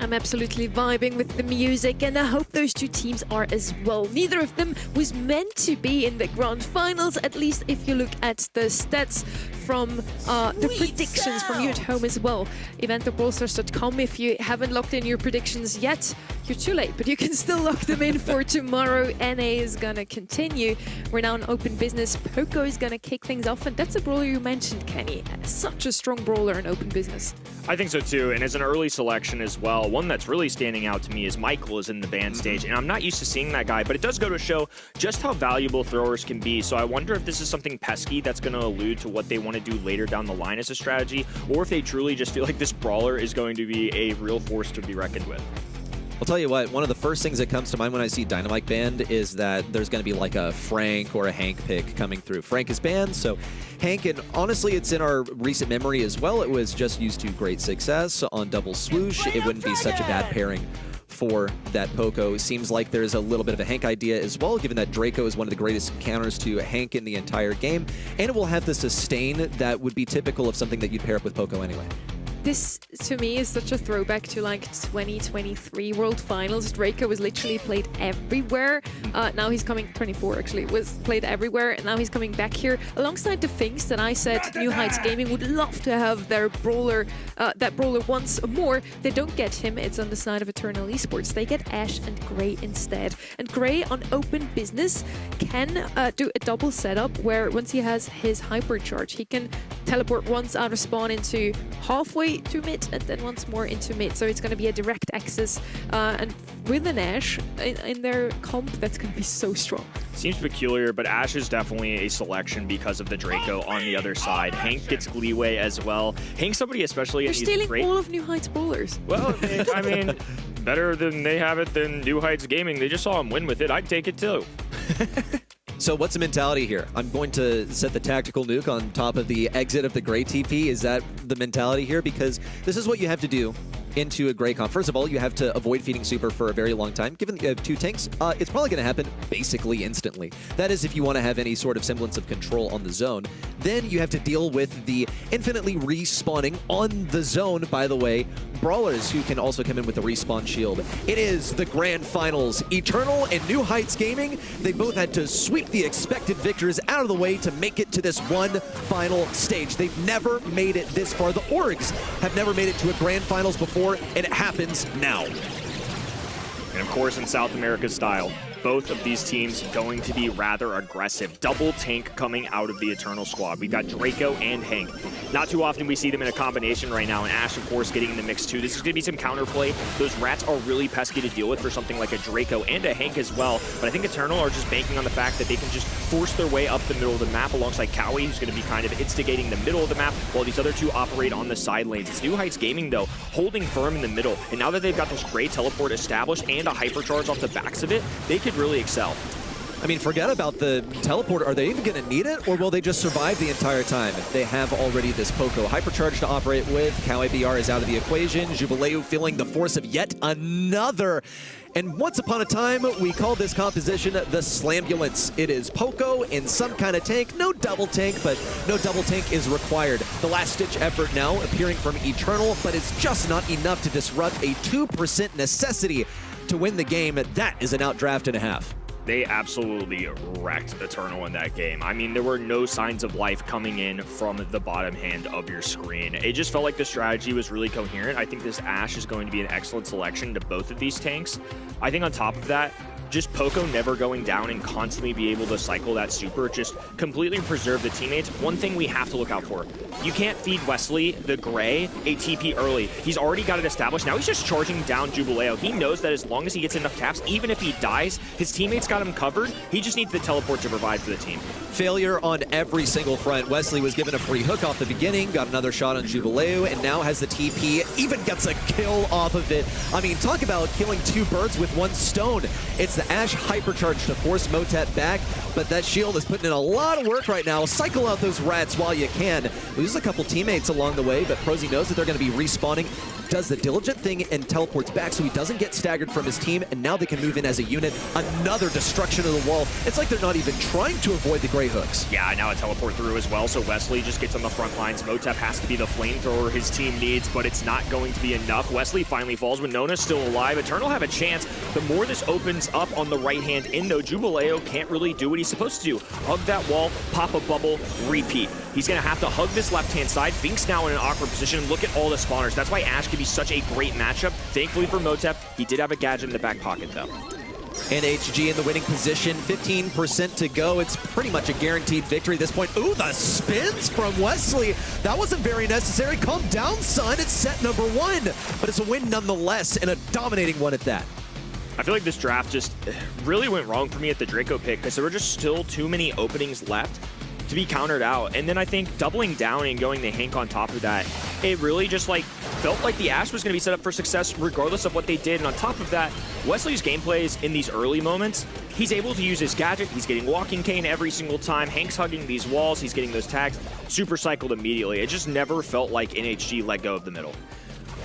I'm absolutely vibing with the music, and I hope those two teams are as well. Neither of them was meant to be in the grand finals, at least if you look at the stats from the predictions from you at home as well. Event.brawlstars.com. If you haven't locked in your predictions yet, you're too late, but you can still lock them in for tomorrow. NA is gonna continue. We're now in open business. Poco is gonna kick things off, and that's a brawler you mentioned, Kenny. Such a strong brawler in open business. I think so too, and as an early selection as well, one that's really standing out to me is Michael is in the band stage, and I'm not used to seeing that guy, but it does go to show just how valuable throwers can be. So I wonder if this is something pesky that's going to allude to what they want to do later down the line as a strategy, or if they truly just feel like this brawler is going to be a real force to be reckoned with. I'll tell you what, one of the first things that comes to mind when I see Dynamite banned is that there's going to be like a Frank or a Hank pick coming through. Frank is banned, so Hank, and honestly, it's in our recent memory as well. It was just used to great success on Double Swoosh. It wouldn't be such a bad pairing for that Poco. Seems like there's a little bit of a Hank idea as well, given that Draco is one of the greatest counters to Hank in the entire game, and it will have the sustain that would be typical of something that you'd pair up with Poco anyway. This, to me, is such a throwback to like 2023 World Finals. Draco was literally played everywhere. Now he's coming, 24 actually, was played everywhere. And now he's coming back here alongside the things that I said New Heights Gaming would love to have their brawler, that brawler once more. They don't get him, it's on the side of Eternal Esports. They get Ashe and Gray instead. And Gray on open business can do a double setup where once he has his hypercharge, he can teleport once out of spawn into halfway to mid and then once more into mid. So it's going to be a direct access, and with an Ashe in their comp, that's going to be so strong. Seems peculiar, but Ashe is definitely a selection because of the Draco on the other side. Hank gets leeway as well. Hank's somebody especially... You're stealing all of New Heights brawlers. Well, I mean, better than they have it than New Heights Gaming. They just saw him win with it. I'd take it too. So what's the mentality here? I'm going to set the tactical nuke on top of the exit of the Gray TP. Is that the mentality here? Because this is what you have to do into a Gray comp. First of all, you have to avoid feeding super for a very long time. Given that you have two tanks, it's probably going to happen basically instantly. That is if you want to have any sort of semblance of control on the zone. Then you have to deal with the infinitely respawning on the zone, by the way, brawlers who can also come in with the respawn shield. It is the grand finals. Eternal and New Heights Gaming, they both had to sweep the expected victors out of the way to make it to this one final stage. They've never made it this far. The Orgs have never made it to a grand finals before, and it happens now. And of course, in South America style, both of these teams going to be rather aggressive. Double tank coming out of the Eternal squad. We've got Draco and Hank. Not too often we see them in a combination right now, and Ashe, of course, getting in the mix too. This is going to be some counterplay. Those rats are really pesky to deal with for something like a Draco and a Hank as well, but I think Eternal are just banking on the fact that they can just force their way up the middle of the map alongside Cowie, who's going to be kind of instigating the middle of the map, while these other two operate on the side lanes. It's New Heights Gaming, though, holding firm in the middle, and now that they've got this Gray teleport established and a hypercharge off the backs of it, they could really excel. I mean, forget about the teleport. Are they even going to need it, or will they just survive the entire time? They have already this Poco hypercharge to operate with. Cowie BR is out of the equation. Jubileu feeling the force of yet another. And once upon a time, we called this composition the Slambulance. It is Poco in some kind of tank. No double tank, but no double tank is required. The last-ditch effort now appearing from Eternal, but it's just not enough to disrupt a 2% necessity to win the game. That is an outdraft and a half. They absolutely wrecked Eternal in that game. I mean, there were no signs of life coming in from the bottom hand of your screen. It just felt like the strategy was really coherent. I think this Ashe is going to be an excellent selection to both of these tanks. I think on top of that, just Poco never going down and constantly be able to cycle that super, just completely preserve the teammates. One thing we have to look out for, you can't feed Wesley, the Gray, a TP early. He's already got it established. Now he's just charging down Jubileu. He knows that as long as he gets enough taps, even if he dies, his teammates got him covered. He just needs the teleport to provide for the team. Failure on every single front. Wesley was given a free hook off the beginning, got another shot on Jubileu, and now has the TP, even gets a kill off of it. I mean, talk about killing two birds with one stone. It's the Ashe hypercharge to force Motet back, but that shield is putting in a lot of work right now. Cycle out those rats while you can. Lose a couple teammates along the way, but Prosy knows that they're going to be respawning does the diligent thing and teleports back so he doesn't get staggered from his team, and now they can move in as a unit. Another destruction of the wall. It's like they're not even trying to avoid the Grey Hooks. Yeah, now a teleport through as well, so Wesley just gets on the front lines. Motep has to be the flamethrower his team needs, but it's not going to be enough. Wesley finally falls when Nona's still alive. Eternal have a chance. The more this opens up on the right-hand end, though, Jubileo can't really do what he's supposed to do. Hug that wall, pop a bubble, repeat. He's going to have to hug this left-hand side. Fink's now in an awkward position. Look at all the spawners. That's why Ash can be such a great matchup. Thankfully for Motep, he did have a gadget in the back pocket, though. NHG in the winning position, 15% to go. It's pretty much a guaranteed victory at this point. Ooh, the spins from Wesley. That wasn't very necessary. Calm down, son. It's set number 1. But it's a win nonetheless, and a dominating one at that. I feel like this draft just really went wrong for me at the Draco pick because there were just still too many openings left to be countered out. And then I think doubling down and going the Hank on top of that, it really just like felt like the Ashe was going to be set up for success regardless of what they did. And on top of that, Wesley's gameplays in these early moments, he's able to use his gadget. He's getting Walking Cane every single time. Hank's hugging these walls. He's getting those tags super cycled immediately. It just never felt like NHG let go of the middle.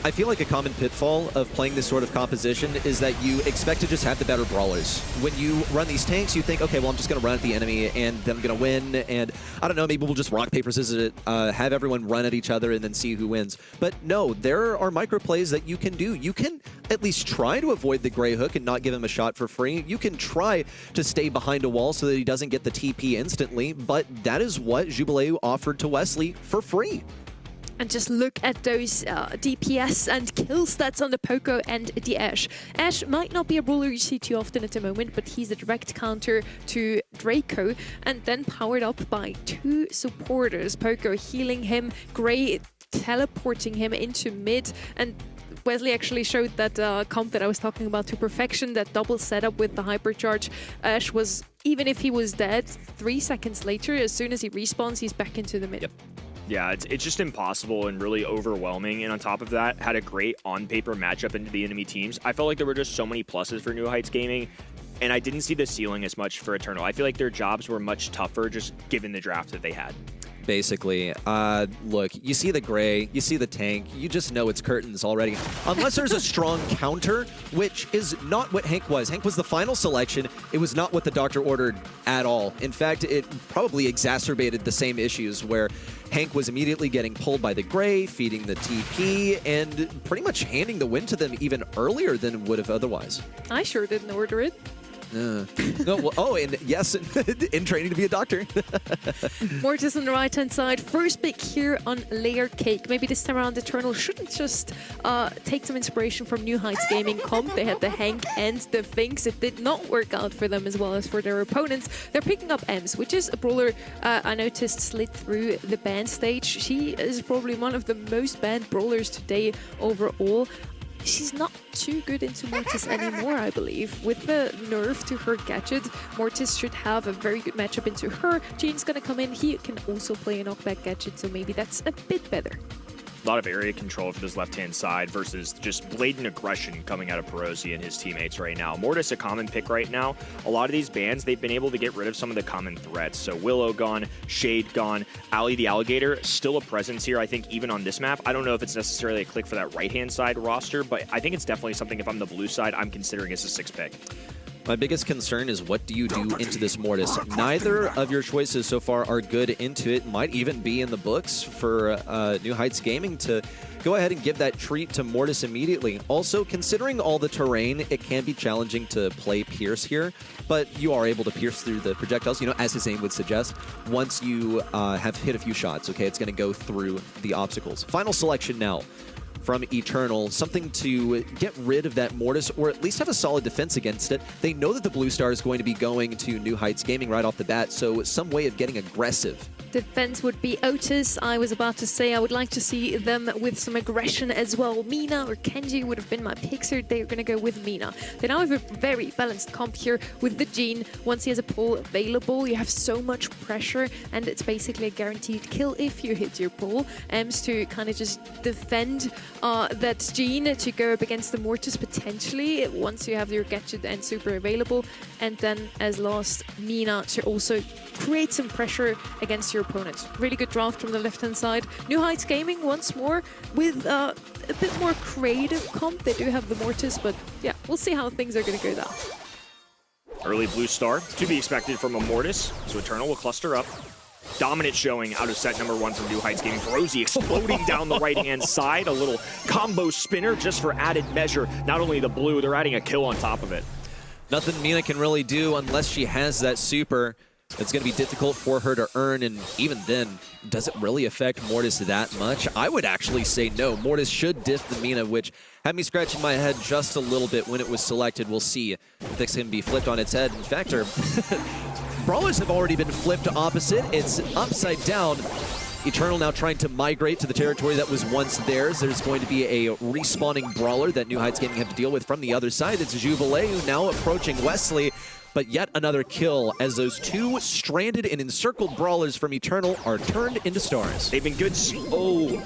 I feel like a common pitfall of playing this sort of composition is that you expect to just have the better brawlers. When you run these tanks, you think, okay, well, I'm just going to run at the enemy and then I'm going to win. And I don't know, maybe we'll just rock, paper, scissors it, have everyone run at each other and then see who wins. But no, there are micro plays that you can do. You can at least try to avoid the Grey Hook and not give him a shot for free. You can try to stay behind a wall so that he doesn't get the TP instantly. But that is what Jubileu offered to Wesley for free. And just look at those DPS and kill stats on the Poco and the Ashe. Ashe might not be a brawler you see too often at the moment, but he's a direct counter to Draco, and then powered up by 2 supporters. Poco healing him, Grey teleporting him into mid, and Wesley actually showed that comp that I was talking about to perfection, that double setup with the hypercharge. Ashe was, even if he was dead, 3 seconds later, as soon as he respawns, he's back into the mid. Yep. Yeah, it's just impossible and really overwhelming. And on top of that, had a great on-paper matchup into the enemy teams. I felt like there were just so many pluses for New Heights Gaming, and I didn't see the ceiling as much for Eternal. I feel like their jobs were much tougher just given the draft that they had. Basically, look, you see the Grey, you see the tank, you just know it's curtains already. Unless there's a strong counter, which is not what Hank was. Hank was the final selection. It was not what the doctor ordered at all. In fact, it probably exacerbated the same issues where Hank was immediately getting pulled by the Grey, feeding the TP, and pretty much handing the win to them even earlier than would have otherwise. I sure didn't order it. No, well, oh, and yes, in training to be a doctor. Mortis on the right-hand side. First pick here on Layer Cake. Maybe this time around Eternal shouldn't just take some inspiration from New Heights Gaming comp. They had the Hank and the Finks. It did not work out for them as well as for their opponents. They're picking up Ems, which is a brawler I noticed slid through the ban stage. She is probably one of the most banned brawlers today overall. She's not too good into Mortis anymore, I believe. With the nerf to her gadget, Mortis should have a very good matchup into her. Jean's gonna come in. He can also play a knockback gadget, so maybe that's a bit better. A lot of area control for this left-hand side versus just blatant aggression coming out of Perosi and his teammates right now. Mortis, a common pick right now. A lot of these bans, they've been able to get rid of some of the common threats. So Willow gone, Shade gone, Ali the Alligator, still a presence here, I think, even on this map. I don't know if it's necessarily a click for that right-hand side roster, but I think it's definitely something, if I'm the blue side, I'm considering as a 6th pick. My biggest concern is what do you do into this Mortis? Neither of your choices so far are good into it. Might even be in the books for New Heights Gaming to go ahead and give that treat to Mortis immediately. Also, considering all the terrain, it can be challenging to play Pierce here, but you are able to pierce through the projectiles, you know, as his name would suggest. Once you have hit a few shots, okay, it's going to go through the obstacles. Final selection now from Eternal, something to get rid of that Mortis, or at least have a solid defense against it. They know that the Blue Star is going to be going to New Heights Gaming right off the bat, so some way of getting aggressive. Defense would be Otis. I was about to say I would like to see them with some aggression as well. Mina or Kenji would have been my picks here. They're going to go with Mina. They now have a very balanced comp here with the Jean. Once he has a pull available, you have so much pressure, and it's basically a guaranteed kill if you hit your pull. Ems to kind of just defend that Jean to go up against the Mortis potentially once you have your gadget and super available. And then as last, Mina to also create some pressure against your opponents. Really good draft from the left-hand side. New Heights Gaming once more with a bit more creative comp. They do have the Mortis, but yeah, we'll see how things are going to go down. Early blue star to be expected from a Mortis, so Eternal will cluster up. Dominant showing out of set number 1 from New Heights Gaming. Rosie exploding down the right-hand side. A little combo spinner just for added measure. Not only the blue, they're adding a kill on top of it. Nothing Mina can really do unless she has that super. It's going to be difficult for her to earn, and even then, does it really affect Mortis that much? I would actually say no. Mortis should diff the Mina, which had me scratching my head just a little bit when it was selected. We'll see if this can be flipped on its head. In fact, Brawlers have already been flipped opposite. It's upside down. Eternal now trying to migrate to the territory that was once theirs. There's going to be a respawning Brawler that New Heights Gaming have to deal with from the other side. It's Jubilee now approaching Wesley. But yet another kill as those two stranded and encircled Brawlers from Eternal are turned into stars. They've been good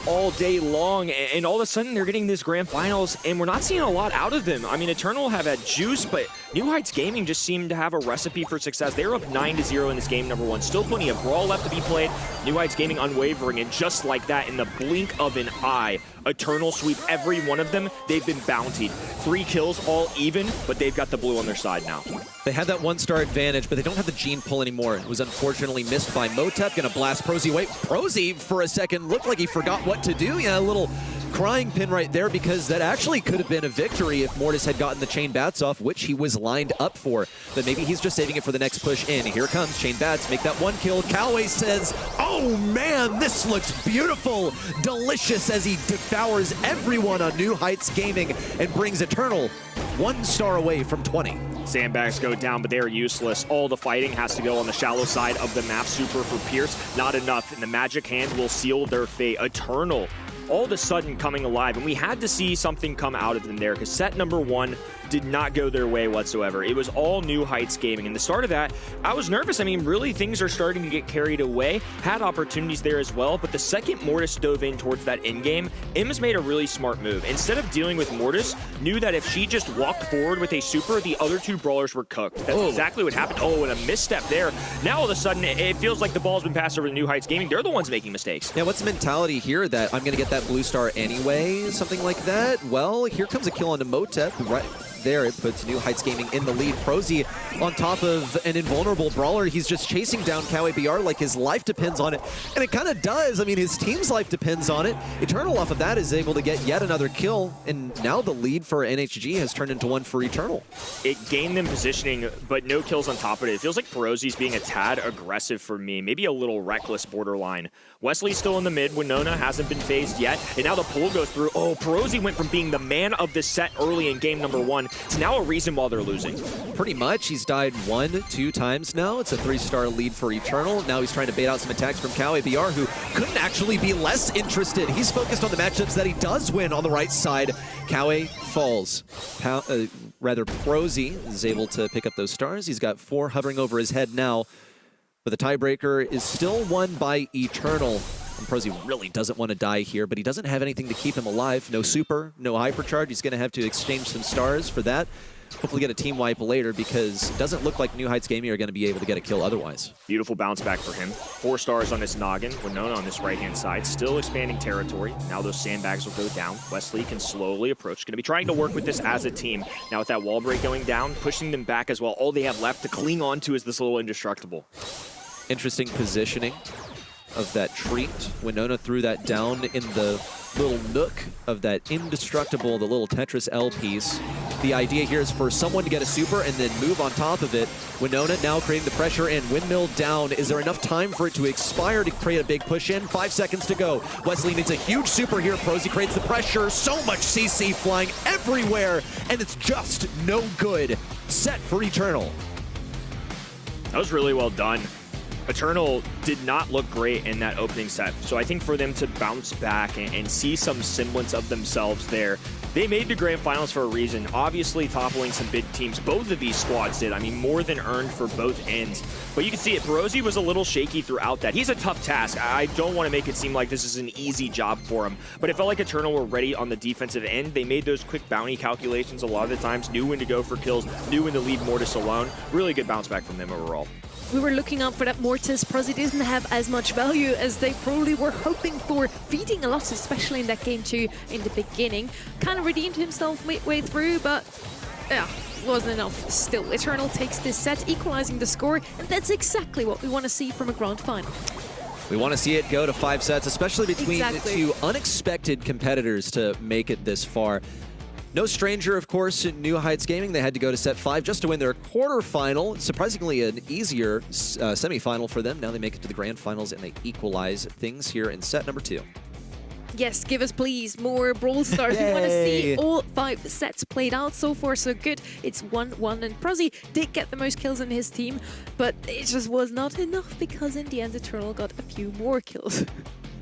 all day long, and all of a sudden they're getting this grand finals, and we're not seeing a lot out of them. I mean, Eternal have had juice, but New Heights Gaming just seemed to have a recipe for success. They were up 9-0 in this game number 1. Still plenty of Brawl left to be played. New Heights Gaming unwavering, and just like that, in the blink of an eye, Eternal sweep every one of them. They've been bountied. 3 kills, all even, but they've got the blue on their side now. They have that 1-star advantage, but they don't have the gene pull anymore. It was unfortunately missed by Motep. Gonna blast Prosy away. Prosy, for a second, looked like he forgot what to do. Yeah, a little crying pin right there, because that actually could have been a victory if Mortis had gotten the chain bats off, which he was lined up for. But maybe he's just saving it for the next push in. Here comes chain bats, make that 1 kill. Callaway says, oh man, this looks beautiful, delicious, as he devours everyone on New Heights Gaming and brings Eternal 1 star away from 20. Sandbags go down, but they're useless. All the fighting has to go on the shallow side of the map. Super for Pierce, not enough, and the magic hand will seal their fate. Eternal all of a sudden coming alive, and we had to see something come out of them there, because set number 1 did not go their way whatsoever. It was all New Heights Gaming, and the start of that, I was nervous. I mean, really, things are starting to get carried away. Had opportunities there as well, but the second Mortis dove in towards that end game, Ims made a really smart move. Instead of dealing with Mortis, knew that if she just walked forward with a super, the other 2 Brawlers were cooked. That's exactly what happened. Oh, and a misstep there. Now all of a sudden, it feels like the ball's been passed over to New Heights Gaming. They're the ones making mistakes. Yeah, what's the mentality here, that I'm going to get that blue star anyway, something like that? Well, here comes a kill on Motep, right there. It puts New Heights Gaming in the lead. Prosy on top of an invulnerable Brawler. He's just chasing down Kawe BR like his life depends on it. And it kind of does. I mean, his team's life depends on it. Eternal off of that is able to get yet another kill. And now the lead for NHG has turned into 1 for Eternal. It gained them positioning, but no kills on top of it. It feels like Perozy's being a tad aggressive for me. Maybe a little reckless borderline. Wesley's still in the mid. Winona hasn't been phased yet. And now the pull goes through. Oh, Perozy went from being the man of the set early in game number 1 to now a reason why they're losing. Pretty much. He's died 1-2 times now. It's a 3-star lead for Eternal. Now he's trying to bait out some attacks from Kawe BR, who couldn't actually be less interested. He's focused on the matchups that he does win on the right side. Kawe falls. Prosy is able to pick up those stars. He's got 4 hovering over his head now. But the tiebreaker is still won by Eternal. And Prosy really doesn't want to die here, but he doesn't have anything to keep him alive. No super, no hypercharge. He's going to have to exchange some stars for that. Hopefully get a team wipe later, because it doesn't look like New Heights Gaming are going to be able to get a kill otherwise. Beautiful bounce back for him. 4 stars on his noggin. Winona on this right-hand side, still expanding territory. Now those sandbags will go down. Wesley can slowly approach. Going to be trying to work with this as a team. Now with that wall break going down, pushing them back as well. All they have left to cling on to is this little indestructible. Interesting positioning of that treat. Winona threw that down in the little nook of that indestructible, the little Tetris L piece. The idea here is for someone to get a super and then move on top of it. Winona now creating the pressure and windmill down. Is there enough time for it to expire to create a big push in? 5 seconds to go. Wesley needs a huge super here. Prosy creates the pressure. So much CC flying everywhere, and it's just no good. Set for Eternal. That was really well done. Eternal did not look great in that opening set, so I think for them to bounce back and see some semblance of themselves there, they made the grand finals for a reason. Obviously toppling some big teams. Both of these squads did. I mean, more than earned for both ends. But you can see it. Perozy was a little shaky throughout that. He's a tough task. I don't want to make it seem like this is an easy job for him, but it felt like Eternal were ready on the defensive end. They made those quick bounty calculations a lot of the times, knew when to go for kills, knew when to leave Mortis alone. Really good bounce back from them overall. we were looking out for that Mortis. Prozzy didn't have as much value as they probably were hoping for, feeding a lot, especially in that game 2 in the beginning. Kind of redeemed himself midway through, but yeah, wasn't enough still. Eternal takes this set, equalizing the score, and that's exactly what we want to see from a grand final. We want to see it go to 5 sets, especially between two unexpected competitors to make it this far. No stranger, of course, in New Heights Gaming. They had to go to set 5 just to win their quarterfinal. Surprisingly, an easier semifinal for them. Now they make it to the grand finals and they equalize things here in set number 2. Yes, give us please more Brawlstars. We want to see all 5 sets played out. So far, so good. It's 1-1, and Prozzy did get the most kills in his team, but it just was not enough because in the end, Eternal got a few more kills.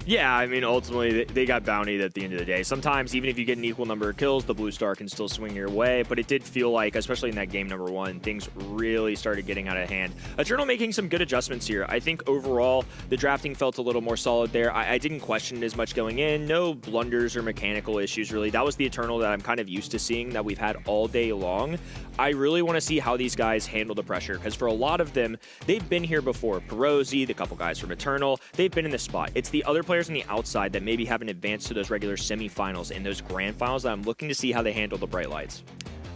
Yeah, I mean, ultimately, they got bountied at the end of the day. Sometimes, even if you get an equal number of kills, the blue star can still swing your way, but it did feel like, especially in that game number 1, things really started getting out of hand. Eternal making some good adjustments here. I think overall, the drafting felt a little more solid there. I didn't question it as much going in. No blunders or mechanical issues, really. That was the Eternal that I'm kind of used to seeing, that we've had all day long. I really want to see how these guys handle the pressure, because for a lot of them, they've been here before. Perozzi, the couple guys from Eternal, they've been in this spot. It's the other players on the outside that maybe haven't advanced to those regular semifinals and those grand finals that I'm looking to see how they handle the bright lights.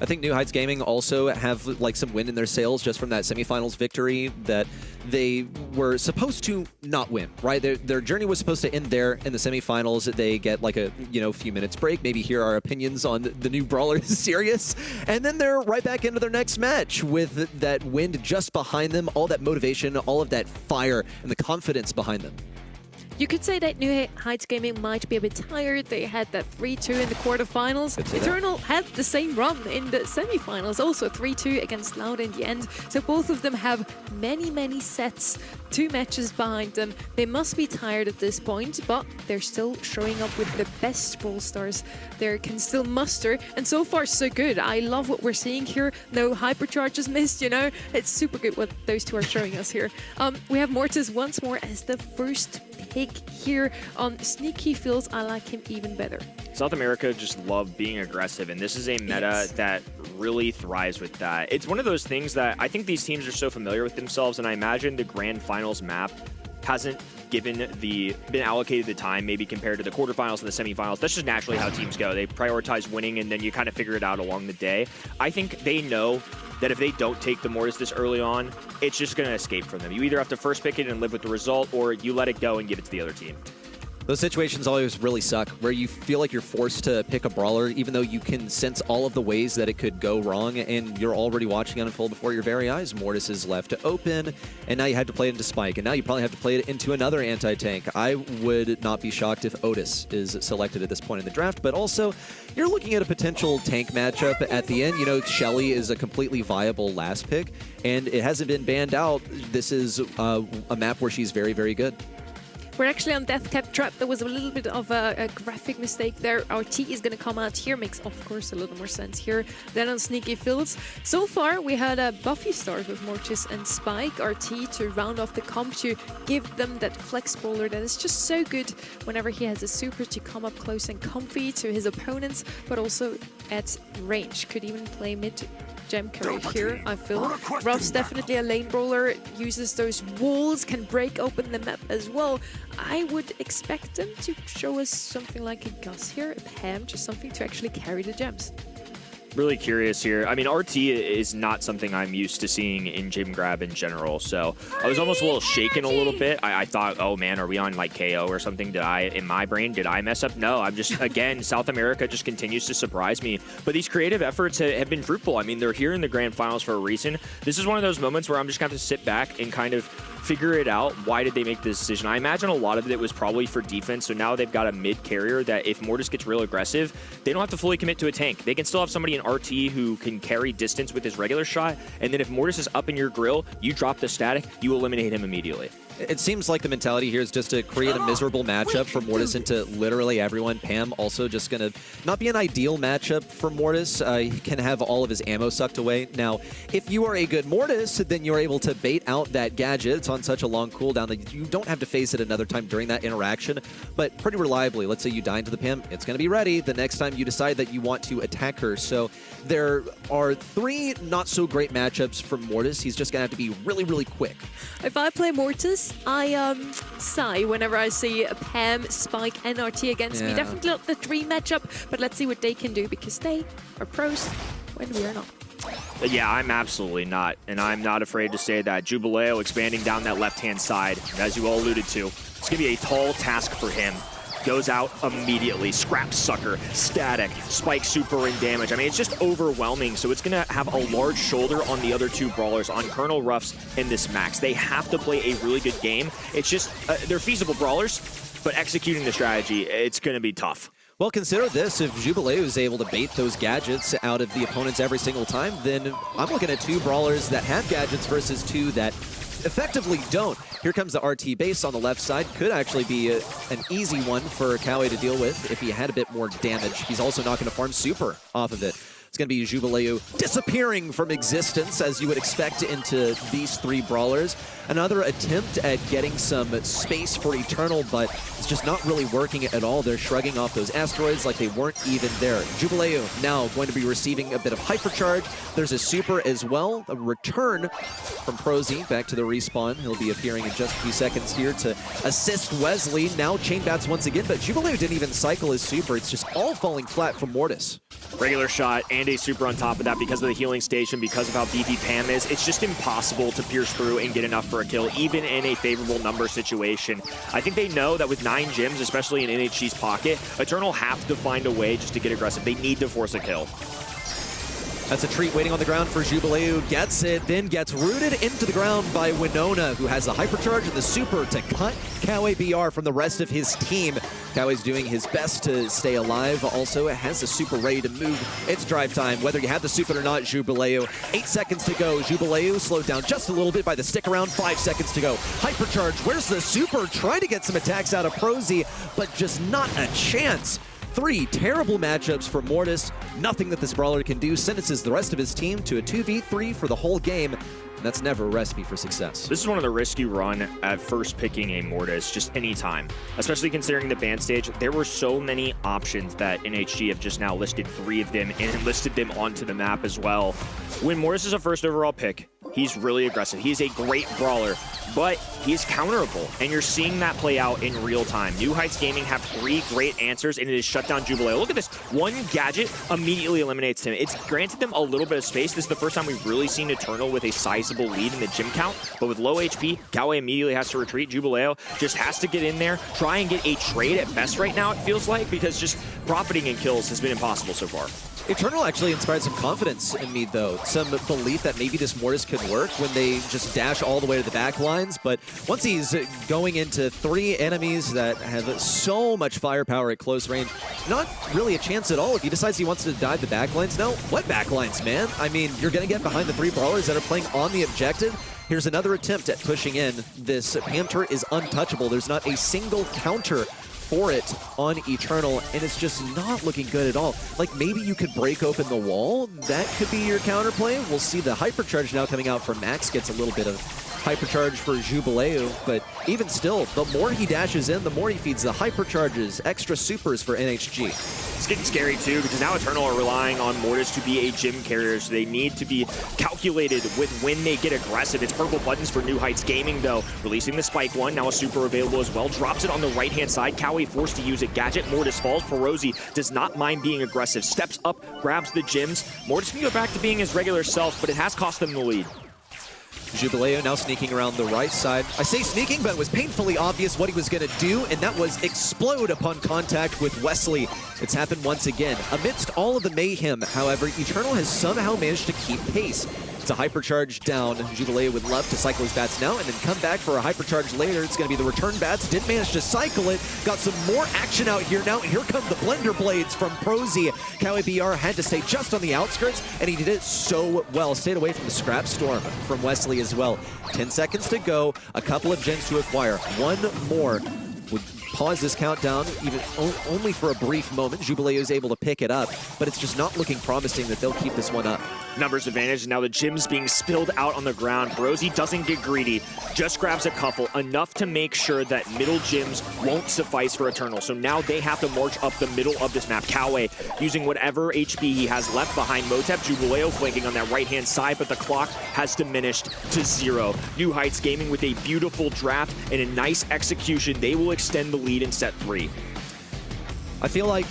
I think New Heights Gaming also have like some wind in their sails just from that semifinals victory that they were supposed to not win, right? Their journey was supposed to end there in the semifinals. They get like a few minutes break, maybe hear our opinions on the new Brawler Serious, and then they're right back into their next match with that wind just behind them, all that motivation, all of that fire, and the confidence behind them. You could say that New Heights Gaming might be a bit tired. They had that 3-2 in the quarterfinals. Eternal had the same run in the semifinals, also 3-2 against Loud in the end. So both of them have many, many sets, 2 matches behind them. They must be tired at this point, but they're still showing up with the best Brawlstars there can still muster. And so far, so good. I love what we're seeing here. No hypercharges missed, It's super good what those two are showing us here. We have Mortis once more as the first pick here on Sneaky Fields. I like him even better. South America just love being aggressive, and this is a meta that really thrives with that. It's one of those things that I think these teams are so familiar with themselves, and I imagine the grand finals map hasn't been allocated the time maybe compared to the quarterfinals and the semifinals. That's just naturally how teams go. They prioritize winning, and then you kind of figure it out along the day. I think they know that if they don't take the Mortis this early on, it's just going to escape from them. You either have to first pick it and live with the result, or you let it go and give it to the other team. Those situations always really suck, where you feel like you're forced to pick a brawler, even though you can sense all of the ways that it could go wrong, and you're already watching it unfold before your very eyes. Mortis is left to open, and now you have to play it into Spike, and now you probably have to play it into another anti-tank. I would not be shocked if Otis is selected at this point in the draft, but also, you're looking at a potential tank matchup at the end. Shelly is a completely viable last pick, and it hasn't been banned out. This is a map where she's very, very good. We're actually on Death Cap Trap. There was a little bit of a graphic mistake there. RT is going to come out here. Makes, of course, a little more sense here than on Sneaky Fields. So far, we had a Buffy start with Mortis and Spike. RT to round off the comp to give them that flex brawler that is just so good whenever he has a super to come up close and comfy to his opponents, but also at range. Could even play mid gem carry here, I feel. Ruff's definitely a lane brawler, uses those walls, can break open the map as well. I would expect them to show us something like a Gus here, a Pam, just something to actually carry the gems. Really curious here. I mean, RT is not something I'm used to seeing in Gym Grab in general, so I was almost a little shaken a little bit. I thought, oh man, are we on like KO or something? In my brain, did I mess up? No, I'm just, again, South America just continues to surprise me. But these creative efforts have been fruitful. I mean, they're here in the grand finals for a reason. This is one of those moments where I'm just going to have to sit back and kind of figure it out. Why did they make this decision? I imagine a lot of it was probably for defense, so now they've got a mid carrier that if Mortis gets real aggressive, they don't have to fully commit to a tank. They can still have somebody in RT who can carry distance with his regular shot, and then if Mortis is up in your grill, you drop the static, you eliminate him immediately. It seems like the mentality here is just to create a miserable matchup for Mortis into literally everyone. Pam also just going to not be an ideal matchup for Mortis. He can have all of his ammo sucked away. Now, if you are a good Mortis, then you're able to bait out that gadget. It's on such a long cooldown that you don't have to face it another time during that interaction. But pretty reliably, let's say you die into the Pam, it's going to be ready the next time you decide that you want to attack her. So there are 3 not so great matchups for Mortis. He's just going to have to be really, really quick. If I play Mortis, I sigh whenever I see a Pam, Spike, NRT against me. Definitely not the dream matchup, but let's see what they can do because they are pros when we are not. Yeah, I'm absolutely not, and I'm not afraid to say that. Jubileo expanding down that left-hand side, as you all alluded to. It's going to be a tall task for him. Goes out immediately. Scrap Sucker, Static, Spike super in damage. I mean, it's just overwhelming, so it's going to have a large shoulder on the other 2 brawlers, on Colonel Ruffs and this Max. They have to play a really good game. It's just, they're feasible brawlers, but executing the strategy, it's going to be tough. Well, consider this. If Jubileo is able to bait those gadgets out of the opponents every single time, then I'm looking at 2 brawlers that have gadgets versus 2 that effectively don't. Here comes the RT base on the left side. Could actually be an easy one for Kawe to deal with if he had a bit more damage. He's also not going to farm super off of it. It's going to be Jubileo disappearing from existence, as you would expect, into these 3 brawlers. Another attempt at getting some space for Eternal, but it's just not really working at all. They're shrugging off those asteroids like they weren't even there. Jubileo now going to be receiving a bit of hypercharge. There's a super as well. A return from Prosy back to the respawn. He'll be appearing in just a few seconds here to assist Wesley. Now chain bats once again, but Jubileo didn't even cycle his super. It's just all falling flat from Mortis. Regular shot and a super on top of that because of the healing station, because of how beefy Pam is. It's just impossible to pierce through and get enough for a kill, even in a favorable number situation. I think they know that with 9 gyms, especially in NHG's pocket, Eternal have to find a way just to get aggressive. They need to force a kill. That's a treat waiting on the ground for Jubileo. Gets it, then gets rooted into the ground by Winona, who has the hypercharge and the super to cut Kawe BR from the rest of his team. Kawe's doing his best to stay alive. Also, it has the super ready to move. It's drive time, whether you have the super or not, Jubileo. 8 seconds to go. Jubileo slowed down just a little bit by the stick around. 5 seconds to go. Hypercharge, where's the super? Trying to get some attacks out of Prosy, but just not a chance. 3 terrible matchups for Mortis. Nothing that this brawler can do. Sentences the rest of his team to a 2v3 for the whole game. And that's never a recipe for success. This is one of the risks you run at first picking a Mortis, just any time. Especially considering the ban stage, there were so many options that NHG have just now listed 3 of them and listed them onto the map as well. When Mortis is a first overall pick, he's really aggressive. He's a great brawler, but he's counterable, and you're seeing that play out in real time. New Heights Gaming have 3 great answers, and it is shut down Jubileo. Look at this. 1 gadget immediately eliminates him. It's granted them a little bit of space. This is the first time we've really seen Eternal with a sizable lead in the gym count, but with low HP, Kawe immediately has to retreat. Jubileo just has to get in there, try and get a trade at best right now, it feels like, because just profiting in kills has been impossible so far. Eternal actually inspired some confidence in me, though. Some belief that maybe this Mortis could work when they just dash all the way to the back lines. But once he's going into 3 enemies that have so much firepower at close range, not really a chance at all. If he decides he wants to dive the back lines, no, what back lines, man? I mean, you're going to get behind the 3 brawlers that are playing on the objective. Here's another attempt at pushing in. This Panther is untouchable. There's not a single counter for it on Eternal, and it's just not looking good at all. Like, maybe you could break open the wall. That could be your counterplay. We'll see the hypercharge now coming out from Max. Gets a little bit of hypercharge for Jubileo, but even still, the more he dashes in, the more he feeds the hypercharges, extra supers for NHG. It's getting scary too, because now Eternal are relying on Mortis to be a gym carrier, so they need to be calculated with when they get aggressive. It's purple buttons for New Heights Gaming, though. Releasing the Spike one, now a super available as well. Drops it on the right-hand side. Kawe forced to use it. Gadget, Mortis falls. Ferozy does not mind being aggressive. Steps up, grabs the gyms. Mortis can go back to being his regular self, but it has cost them the lead. Jubileo now sneaking around the right side. I say sneaking, but it was painfully obvious what he was going to do, and that was explode upon contact with Wesley. It's happened once again. Amidst all of the mayhem, however, Eternal has somehow managed to keep pace. It's a hypercharge down. Jubilee would love to cycle his bats now and then come back for a hypercharge later. It's going to be the return bats. Didn't manage to cycle it. Got some more action out here now. And here come the Blender Blades from Prosy. Kawi BR had to stay just on the outskirts, and he did it so well. Stayed away from the Scrap Storm from Wesley as well. 10 seconds to go. A couple of gens to acquire. One more would pause this countdown even only for a brief moment. Jubilee is able to pick it up, but it's just not looking promising that they'll keep this one up. Numbers advantage. Now the gem's being spilled out on the ground. Prosy doesn't get greedy, just grabs a couple, enough to make sure that middle gems won't suffice for Eternal. So now they have to march up the middle of this map. Kawi using whatever HP he has left behind Motep. Jubileo flanking on that right-hand side, but the clock has diminished to 0. New Heights Gaming with a beautiful draft and a nice execution. They will extend the lead in set 3. I feel like,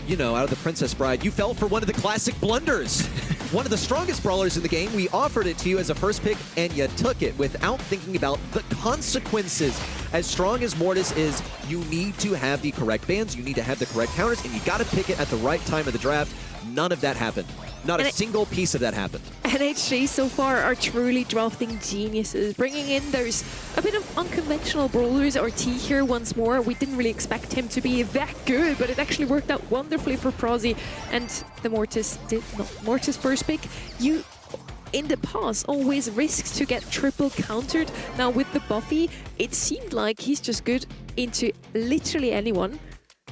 you know, out of the Princess Bride, you fell for one of the classic blunders. One of the strongest brawlers in the game. We offered it to you as a first pick, and you took it without thinking about the consequences. As strong as Mortis is, you need to have the correct bans, you need to have the correct counters, and you got to pick it at the right time of the draft. None of that happened. Not a single piece of that happened. NHG so far are truly drafting geniuses, bringing in those a bit of unconventional brawlers. RT here once more. We didn't really expect him to be that good, but it actually worked out wonderfully for Prosy, and the Mortis did not. Mortis first pick, you in the past always risked to get triple countered. Now with the Buffy, it seemed like he's just good into literally anyone.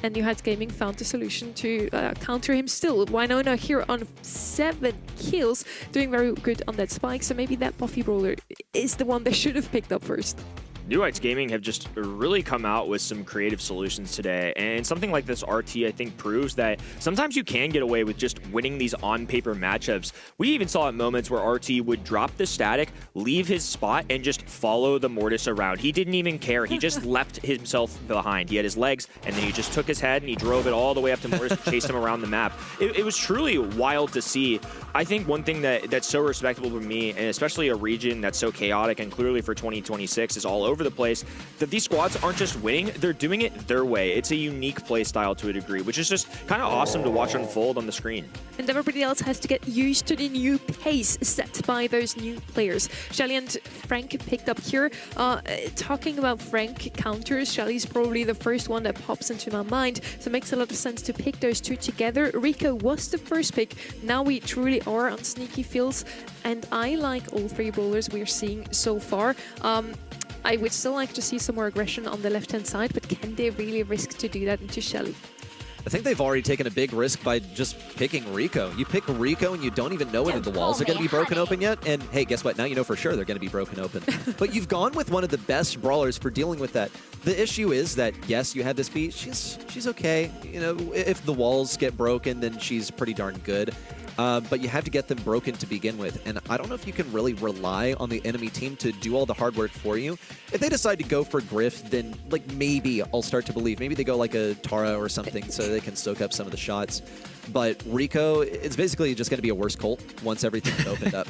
And New Heights Gaming found a solution to counter him still. Winona here on 7 kills, doing very good on that spike. So maybe that Buffy brawler is the one they should have picked up first. New Heights Gaming have just really come out with some creative solutions today, and something like this RT I think proves that sometimes you can get away with just winning these on-paper matchups. We even saw at moments where RT would drop the static, leave his spot, and just follow the Mortis around. He didn't even care. He just left himself behind. He had his legs, and then he just took his head and he drove it all the way up to Mortis and chased him around the map. It was truly wild to see. I think one thing that's so respectable for me, and especially a region that's so chaotic and clearly for 2026 is all over the place, that these squads aren't just winning, they're doing it their way. It's a unique play style to a degree, which is just kind of awesome to watch unfold on the screen. And everybody else has to get used to the new pace set by those new players. Shelly and Frank picked up here. Talking about Frank counters, Shelly's probably the first one that pops into my mind, so it makes a lot of sense to pick those two together. Rico was the first pick. Now we truly are on sneaky fields, and I like all 3 brawlers we're seeing so far. I would still like to see some more aggression on the left-hand side, but can they really risk to do that into Shelly? I think they've already taken a big risk by just picking Rico. You pick Rico and you don't even know whether the walls are going to be broken open yet. And hey, guess what? Now you know for sure they're going to be broken open. But you've gone with one of the best brawlers for dealing with that. The issue is that, yes, you have this beat. She's okay. You know, if the walls get broken, then she's pretty darn good. But you have to get them broken to begin with. And I don't know if you can really rely on the enemy team to do all the hard work for you. If they decide to go for Griff, then like maybe I'll start to believe. Maybe they go like a Tara or something so they can soak up some of the shots. But Rico, it's basically just going to be a worse Colt once everything's opened up.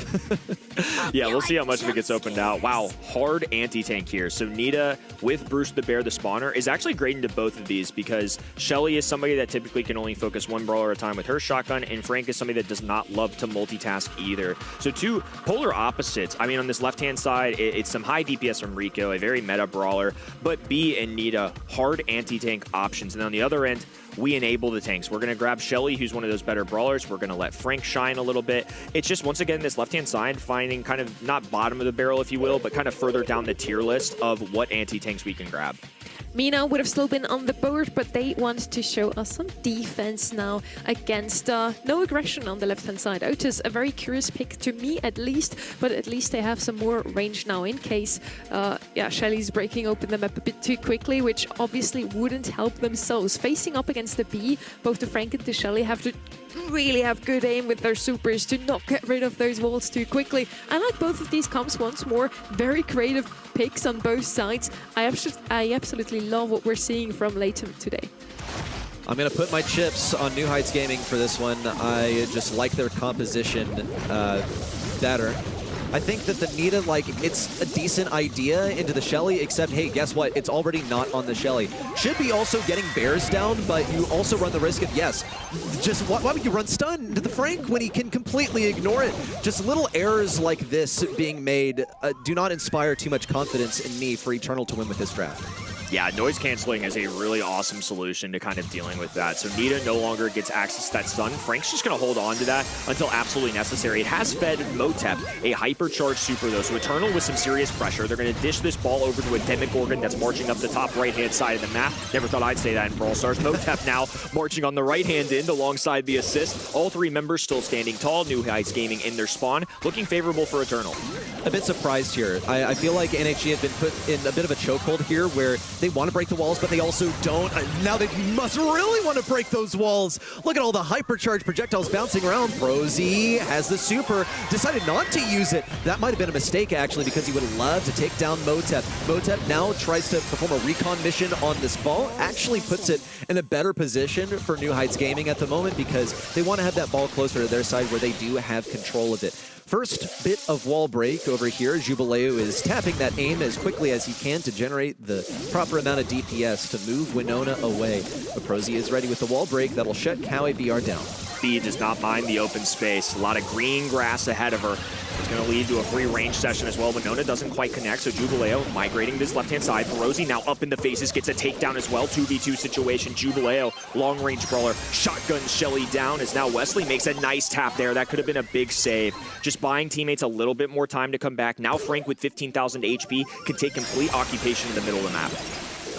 Yeah, we'll see how much of it gets opened out. Wow, hard anti-tank here. So Nita with Bruce the Bear, the spawner, is actually great into both of these because Shelly is somebody that typically can only focus one brawler at a time with her shotgun, and Frank is somebody that does not love to multitask either. So two polar opposites. I mean, on this left-hand side, it's some high DPS from Rico, a very meta brawler, but B and Nita, hard anti-tank options. And on the other end, we enable the tanks. We're going to grab Shelly, who's one of those better brawlers. We're going to let Frank shine a little bit. It's just, once again, this left-hand side, finding kind of not bottom of the barrel, if you will, but kind of further down the tier list of what anti-tanks we can grab. Mina would have still been on the board, but they want to show us some defense now against no aggression on the left-hand side. Otis, a very curious pick to me at least, but at least they have some more range now in case, Shelly's breaking open the map a bit too quickly, which obviously wouldn't help themselves. Facing up against the B, both the Frank and the Shelly have to really have good aim with their supers to not get rid of those walls too quickly. I like both of these comps once more. Very creative picks on both sides. I absolutely love what we're seeing from Latham today. I'm going to put my chips on New Heights Gaming for this one. I just like their composition better. I think that the Nita, like, it's a decent idea into the Shelly, except, hey, guess what? It's already not on the Shelly. Should be also getting bears down, but you also run the risk of, yes, just why would you run stun into the Frank when he can completely ignore it? Just little errors like this being made do not inspire too much confidence in me for Eternal to win with this draft. Yeah, noise canceling is a really awesome solution to kind of dealing with that. So Nita no longer gets access to that stun. Frank's just going to hold on to that until absolutely necessary. It has fed Motep a hypercharged super, though, so Eternal with some serious pressure. They're going to dish this ball over to a Demogorgon that's marching up the top right-hand side of the map. Never thought I'd say that in Brawlstars. Motep now marching on the right-hand end alongside the assist. All three members still standing tall. New Heights Gaming in their spawn. Looking favorable for Eternal. A bit surprised here. I feel like NHG have been put in a bit of a chokehold here where they want to break the walls, but they also don't. Now they must really want to break those walls. Look at all the hypercharged projectiles bouncing around. Frozy has the super, decided not to use it. That might have been a mistake, actually, because he would have loved to take down Motep. Motep now tries to perform a recon mission on this ball, actually puts it in a better position for New Heights Gaming at the moment because they want to have that ball closer to their side where they do have control of it. First bit of wall break over here. Jubileu is tapping that aim as quickly as he can to generate the proper amount of DPS to move Winona away. But Prosy is ready with the wall break that'll shut Cowie BR down. Bee does not mind the open space. A lot of green grass ahead of her. It's going to lead to a free range session as well. Winona doesn't quite connect, so Jubileo migrating to this left-hand side. Ferozy now up in the faces, gets a takedown as well. 2v2 situation. Jubileo, long-range brawler, shotgun Shelly down as now Wesley makes a nice tap there. That could have been a big save. Just buying teammates a little bit more time to come back. Now Frank with 15,000 HP can take complete occupation in the middle of the map.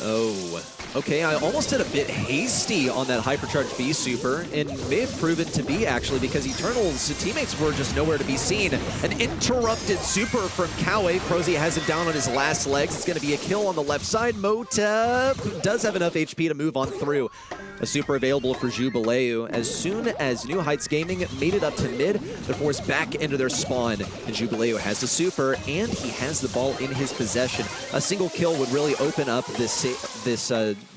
Oh, okay, I almost did a bit hasty on that hypercharged B super, and may have proven to be actually because Eternal's teammates were just nowhere to be seen. An interrupted super from Cowie. Prosy has him down on his last legs. It's going to be a kill on the left side. Motep does have enough HP to move on through. A super available for Jubileu. As soon as New Heights Gaming made it up to mid, they're forced back into their spawn. And Jubileu has the super, and he has the ball in his possession. A single kill would really open up this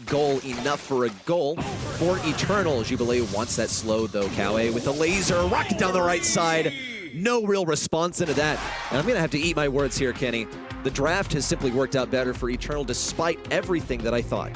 goal enough for a goal for Eternal. Jubileu wants that slow, though. Cowie with the laser, rocket down the right side. No real response into that. And I'm going to have to eat my words here, Kenny. The draft has simply worked out better for Eternal despite everything that I thought.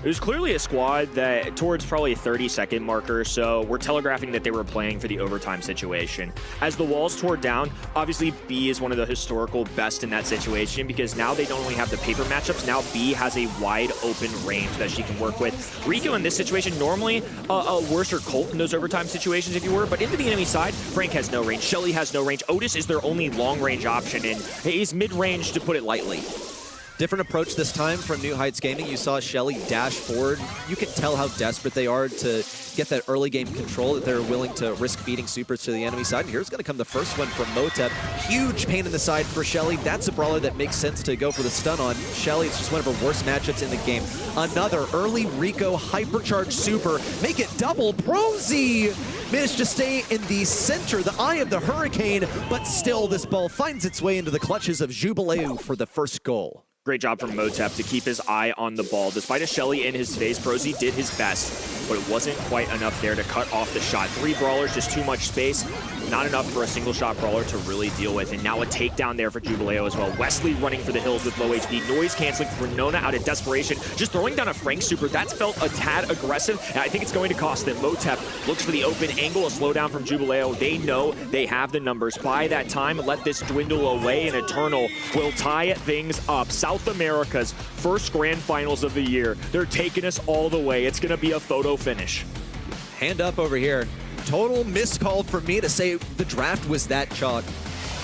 It was clearly a squad that, towards probably a 30-second marker, so we're telegraphing that they were playing for the overtime situation. As the walls tore down, obviously B is one of the historical best in that situation because now they don't only have the paper matchups, now B has a wide open range that she can work with. Rico in this situation, normally a worser Colt in those overtime situations if you were, but into the enemy side, Frank has no range, Shelly has no range, Otis is their only long-range option, and he's mid-range to put it lightly. Different approach this time from New Heights Gaming. You saw Shelly dash forward. You can tell how desperate they are to get that early game control, that they're willing to risk feeding supers to the enemy side. And here's going to come the first one from Motep. Huge pain in the side for Shelly. That's a brawler that makes sense to go for the stun on. Shelly, it's just one of her worst matchups in the game. Another early Rico hypercharged super. Make it double. Prosy managed to stay in the center, the eye of the hurricane, but still this ball finds its way into the clutches of Jubileu for the first goal. Great job from Motep to keep his eye on the ball. Despite a Shelly in his face, Prosy did his best, but it wasn't quite enough there to cut off the shot. 3 brawlers, just too much space. Not enough for a single shot brawler to really deal with. And now a takedown there for Jubileo as well. Wesley running for the hills with low HP. Noise canceling for Nona out of desperation. Just throwing down a Frank super. That's felt a tad aggressive, and I think it's going to cost them. Motep looks for the open angle, a slowdown from Jubileo. They know they have the numbers. By that time, let this dwindle away, and Eternal will tie things up. South America's first grand finals of the year. They're taking us all the way. It's going to be a photo finish. Hand up over here. Total miscall for me to say the draft was that chalk.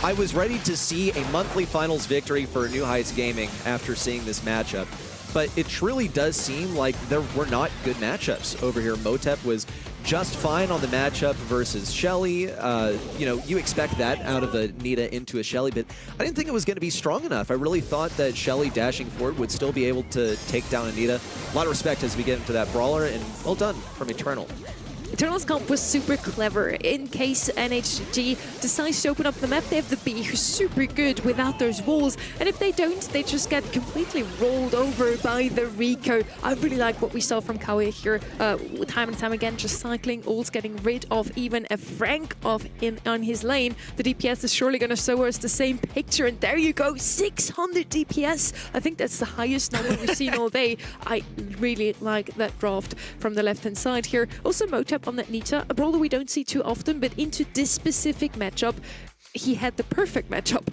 I was ready to see a monthly finals victory for New Heights Gaming after seeing this matchup, but it truly does seem like there were not good matchups over here. Motep was just fine on the matchup versus Shelly. You know, you expect that out of a Nita into a Shelly, but I didn't think it was going to be strong enough. I really thought that Shelly dashing forward would still be able to take down Anita. A lot of respect as we get into that brawler, and well done from Eternal. Eternal's comp was super clever. In case NHG decides to open up the map, they have the B, who's super good without those walls. And if they don't, they just get completely rolled over by the Rico. I really like what we saw from Kawe here, time and time again, just cycling ults, getting rid of even a Frank on his lane. The DPS is surely going to show us the same picture. And there you go, 600 DPS. I think that's the highest number we've seen all day. I really like that draft from the left-hand side here. Also, Motep on that Nita, a brawler we don't see too often, but into this specific matchup, he had the perfect matchup.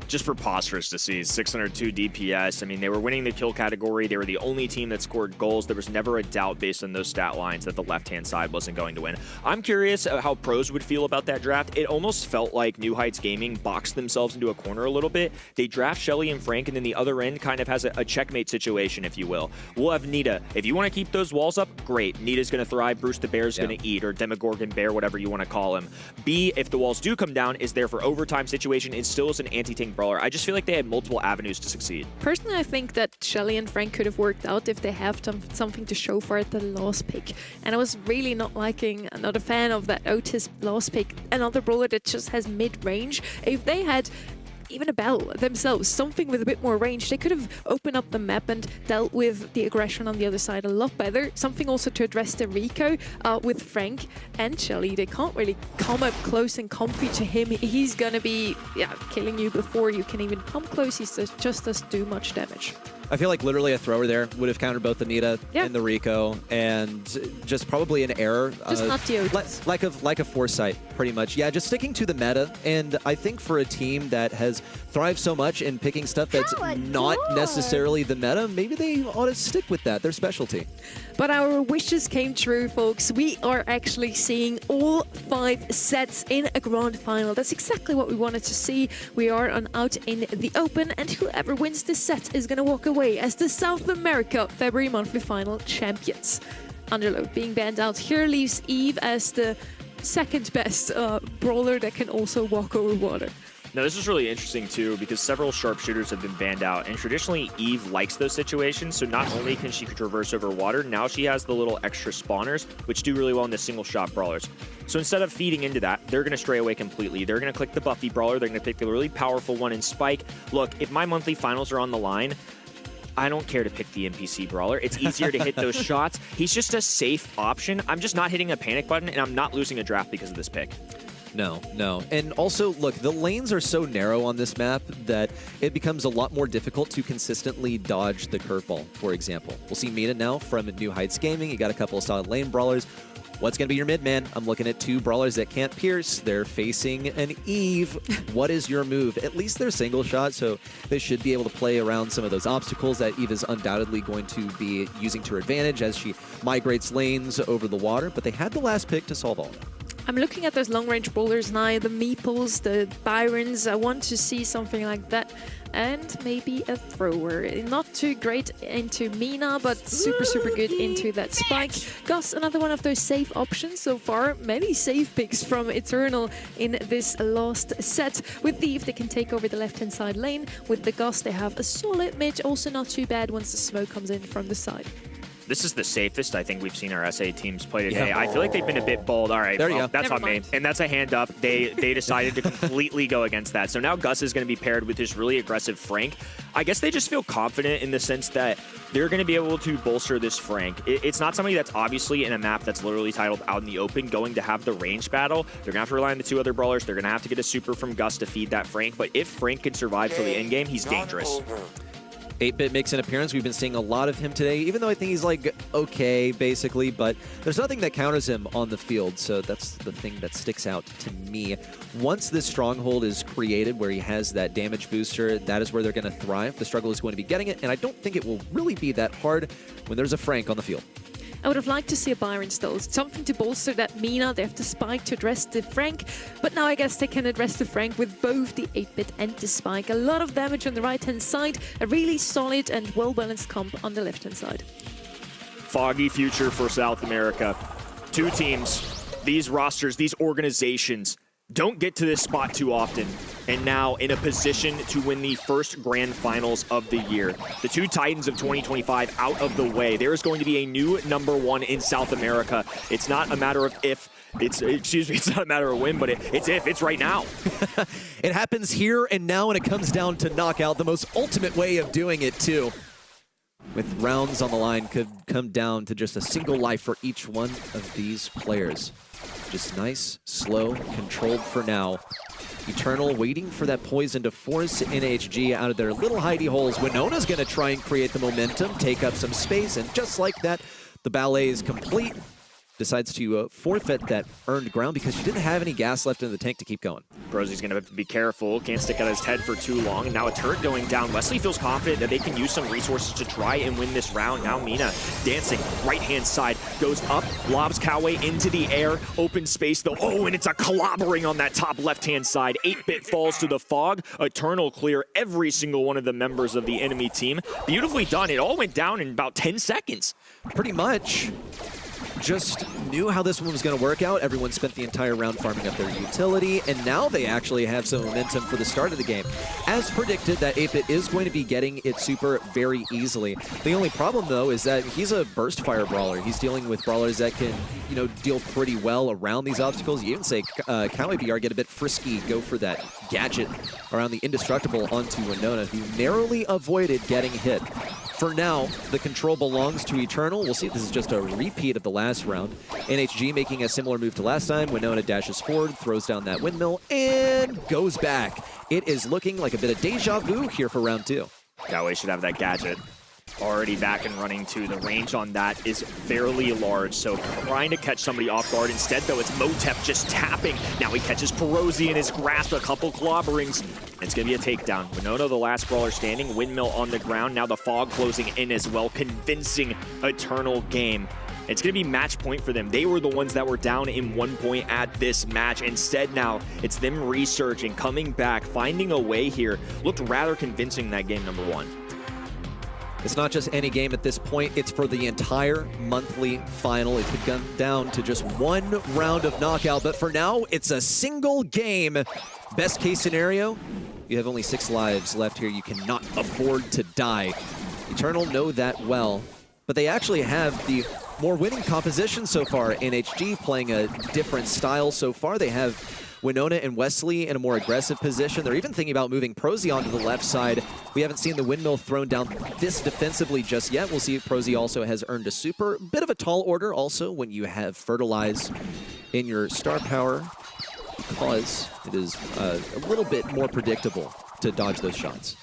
Just preposterous to see. 602 DPS. I mean, they were winning the kill category. They were the only team that scored goals. There was never a doubt based on those stat lines that the left-hand side wasn't going to win. I'm curious how pros would feel about that draft. It almost felt like New Heights Gaming boxed themselves into a corner a little bit. They draft Shelly and Frank, and then the other end kind of has a checkmate situation, if you will. We'll have Nita. If you want to keep those walls up, great. Nita's going to thrive. Bruce the Bear's going to eat, or Demogorgon Bear, whatever you want to call him. B, if the walls do come down, is there for overtime situation. It still is an anti-tank brawler. I just feel like they had multiple avenues to succeed. Personally, I think that Shelly and Frank could have worked out if they have something to show for it, the last pick. And I was really not a fan of that Otis last pick. Another brawler that just has mid-range. If they had even a Bell themselves, something with a bit more range, they could have opened up the map and dealt with the aggression on the other side a lot better. Something also to address the Rico with Frank and Shelly. They can't really come up close and comfy to him. He's gonna be killing you before you can even come close. He just doesn't do much damage. I feel like literally a thrower there would have countered both the Nita and the Rico, and just probably an error. Just not the Otis. Like a foresight, pretty much. Yeah, just sticking to the meta, and I think for a team that has thrived so much in picking stuff that's not necessarily the meta, maybe they ought to stick with that, their specialty. But our wishes came true, folks. We are actually seeing all 5 sets in a grand final. That's exactly what we wanted to see. We are out in the open, and whoever wins this set is going to walk away as the South America February monthly final champions. Angelo being banned out here leaves Eve as the second best brawler that can also walk over water. Now, this is really interesting, too, because several sharpshooters have been banned out, and traditionally, Eve likes those situations, so not only can she traverse over water, now she has the little extra spawners, which do really well in the single-shot brawlers. So instead of feeding into that, they're going to stray away completely. They're going to click the Buffy brawler, they're going to pick the really powerful one in Spike. Look, if my monthly finals are on the line, I don't care to pick the NPC brawler. It's easier to hit those shots. He's just a safe option. I'm just not hitting a panic button, and I'm not losing a draft because of this pick. No. And also, look, the lanes are so narrow on this map that it becomes a lot more difficult to consistently dodge the curveball, for example. We'll see Mina now from New Heights Gaming. You got a couple of solid lane brawlers. What's going to be your mid, man? I'm looking at 2 brawlers that can't pierce. They're facing an Eve. What is your move? At least they're single shot, so they should be able to play around some of those obstacles that Eve is undoubtedly going to be using to her advantage as she migrates lanes over the water. But they had the last pick to solve all that. I'm looking at those long-range brawlers now, the Meeples, the Byrons. I want to see something like that. And maybe a thrower. Not too great into Mina, but super, super good into that Spike. Gus, another one of those safe options so far. Many safe picks from Eternal in this last set. With Thief, they can take over the left-hand side lane. With the Gus, they have a solid mid. Also not too bad once the smoke comes in from the side. This is the safest I think we've seen our SA teams play today. Yeah. I feel like they've been a bit bold. All right, well, that's on me. And that's a hand up. They decided to completely go against that. So now Gus is going to be paired with this really aggressive Frank. I guess they just feel confident in the sense that they're going to be able to bolster this Frank. It's not somebody that's obviously in a map that's literally titled Out in the Open going to have the range battle. They're going to have to rely on the 2 other brawlers. They're going to have to get a super from Gus to feed that Frank. But if Frank can survive till the end game, he's dangerous. 8-Bit makes an appearance. We've been seeing a lot of him today, even though I think he's like okay, basically, but there's nothing that counters him on the field, so that's the thing that sticks out to me. Once this stronghold is created where he has that damage booster, that is where they're going to thrive. The struggle is going to be getting it, and I don't think it will really be that hard when there's a Frank on the field. I would have liked to see a Byron still. Something to bolster that Mina. They have the Spike to address the Frank. But now I guess they can address the Frank with both the 8-Bit and the Spike. A lot of damage on the right-hand side. A really solid and well-balanced comp on the left-hand side. Foggy future for South America. 2 teams, these rosters, these organizations don't get to this spot too often. and now in a position to win the first grand finals of the year. The two Titans of 2025 out of the way. There is going to be a new #1 in South America. It's not a matter of if, it's not a matter of when, but it's if, it's right now. It happens here and now, and it comes down to knockout, the most ultimate way of doing it too. With rounds on the line, could come down to just a single life for each one of these players. Just nice, slow, controlled for now. Eternal waiting for that poison to force NHG out of their little hidey holes. Winona's going to try and create the momentum, take up some space, and just like that, the ballet is complete. Decides to forfeit that earned ground because she didn't have any gas left in the tank to keep going. Brosy's going to have to be careful. Can't stick out his head for too long. And now a turret going down. Wesley feels confident that they can use some resources to try and win this round. Now Mina dancing right-hand side. Goes up, lobs Coway into the air. Open space though. Oh, and it's a clobbering on that top left-hand side. 8-bit falls to the fog. Eternal clear every single one of the members of the enemy team. Beautifully done. It all went down in about 10 seconds. Pretty much. Just knew how this one was going to work out. Everyone spent the entire round farming up their utility, and now they actually have some momentum for the start of the game. As predicted, that 8-bit is going to be getting its super very easily. The only problem, though, is that he's a burst fire brawler. He's dealing with brawlers that can, you know, deal pretty well around these obstacles. You even say Coway BR get a bit frisky, go for that gadget around the indestructible onto Winona, who narrowly avoided getting hit. For now, the control belongs to Eternal. We'll see if this is just a repeat of the last round. NHG making a similar move to last time. Winona dashes forward, throws down that windmill, and goes back. It is looking like a bit of deja vu here for round 2. Coway should have that gadget already back and running too. The range on that is fairly large, so trying to catch somebody off guard. Instead, though, it's Motep just tapping. Now he catches Perosi in his grasp, a couple clobberings. It's going to be a takedown. Winona, the last brawler standing, windmill on the ground. Now the fog closing in as well, convincing Eternal game. It's going to be match point for them. They were the ones that were down in 1 point at this match. Instead now, it's them resurging, coming back, finding a way here. Looked rather convincing that game #1. It's not just any game at this point, it's for the entire monthly final. It could come down to just one round of knockout, but for now, it's a single game. Best case scenario, you have only 6 lives left here. You cannot afford to die. Eternal know that well, but they actually have the more winning composition so far. NHG playing a different style so far. They have Winona and Wesley in a more aggressive position. They're even thinking about moving Prosy onto the left side. We haven't seen the windmill thrown down this defensively just yet. We'll see if Prosy also has earned a super. Bit of a tall order also when you have Fertilize in your star power, because it is a little bit more predictable to dodge those shots.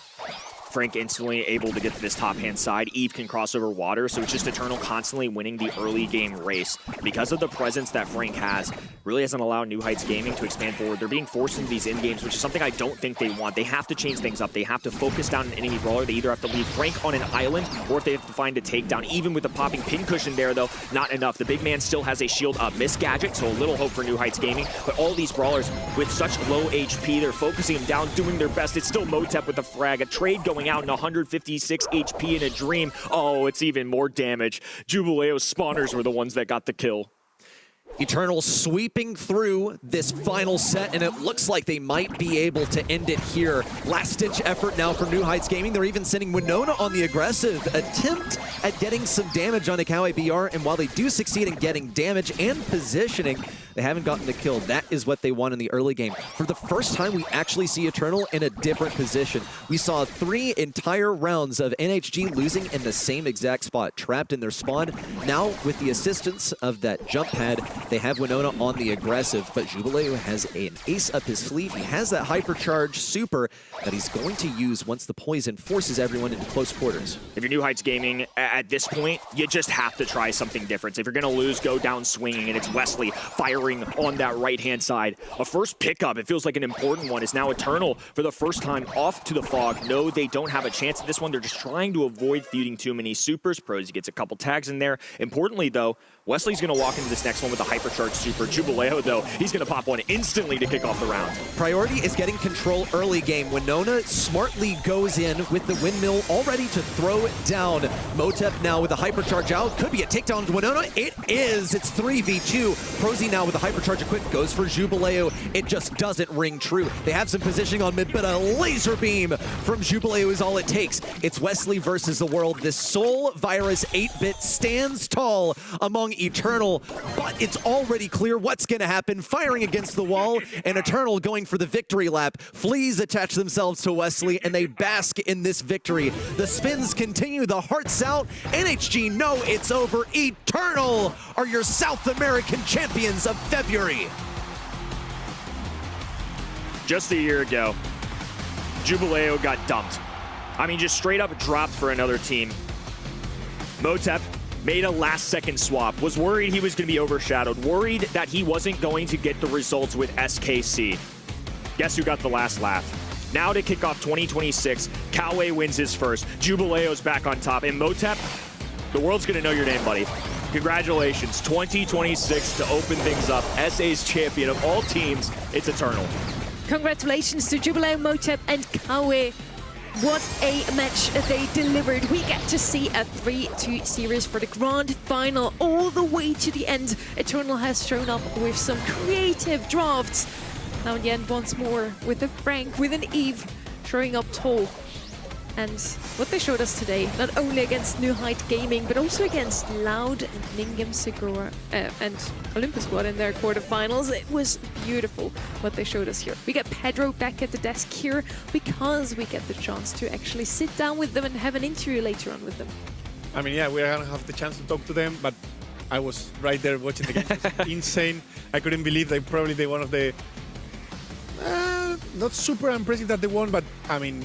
Frank instantly able to get to this top-hand side. Eve can cross over water, so it's just Eternal constantly winning the early game race. Because of the presence that Frank has, really hasn't allowed New Heights Gaming to expand forward. They're being forced into these in-games, which is something I don't think they want. They have to change things up. They have to focus down an enemy brawler. They either have to leave Frank on an island, or if they have to find a takedown. Even with the popping pincushion there, though, not enough. The big man still has a shield up. Miss Gadget, so a little hope for New Heights Gaming. But all these brawlers with such low HP, they're focusing him down, doing their best. It's still Motep with the frag. A trade going out in 156 HP in a dream. Oh, it's even more damage. Jubileo's spawners were the ones that got the kill. Eternal sweeping through this final set, and it looks like they might be able to end it here. Last-ditch effort now from New Heights Gaming. They're even sending Winona on the aggressive attempt at getting some damage on a Coway BR, and while they do succeed in getting damage and positioning, they haven't gotten the kill. That is what they want in the early game. For the first time, we actually see Eternal in a different position. We saw 3 entire rounds of NHG losing in the same exact spot, trapped in their spawn. Now, with the assistance of that jump pad, they have Winona on the aggressive, but Jubileo has an ace up his sleeve. He has that hypercharge super that he's going to use once the poison forces everyone into close quarters. If you're New Heights Gaming, at this point, you just have to try something different. If you're going to lose, go down swinging, and it's Wesley firing on that right-hand side. A first pickup, it feels like an important one, is now Eternal for the first time off to the fog. No, they don't have a chance at this one. They're just trying to avoid feeding too many supers. Prosy gets a couple tags in there. Importantly, though, Wesley's going to walk into this next one with a hypercharged super. Jubileo, though, he's going to pop one instantly to kick off the round. Priority is getting control early game. Winona smartly goes in with the windmill all ready to throw it down. Motep now with a hypercharge out. Could be a takedown to Winona. It is. It's 3v2. Prosy now with with the hypercharge equipped, goes for Jubileo. It just doesn't ring true. They have some positioning on mid, but a laser beam from Jubileo is all it takes. It's Wesley versus the world. This Soul Virus 8-bit stands tall among Eternal, but it's already clear what's going to happen. Firing against the wall, and Eternal going for the victory lap. Fleas attach themselves to Wesley, and they bask in this victory. The spins continue, the hearts out. NHG know it's over. Eternal are your South American champions of February. Just a year ago, Jubileo got dumped. I mean, just straight up dropped for another team. Motep made a last-second swap, was worried he was going to be overshadowed, worried that he wasn't going to get the results with SKC. Guess who got the last laugh? Now to kick off 2026, Kawe wins his first, Jubileo's back on top, and Motep, the world's going to know your name, buddy. Congratulations, 2026 to open things up. SA's champion of all teams, it's Eternal. Congratulations to Jubileo, Motep, and Kawe. What a match they delivered. We get to see a 3-2 series for the grand final all the way to the end. Eternal has shown up with some creative drafts. Now in the end, once more, with a Frank, with an Eve, showing up tall. And what they showed us today, not only against New Height Gaming, but also against Loud and Ningam Segura and Olympus Squad in their quarterfinals. It was beautiful what they showed us here. We get Pedro back at the desk here because we get the chance to actually sit down with them and have an interview later on with them. I mean, yeah, we're gonna have the chance to talk to them, but I was right there watching the game. It was insane. I couldn't believe they one of the not super impressive that they won, but I mean,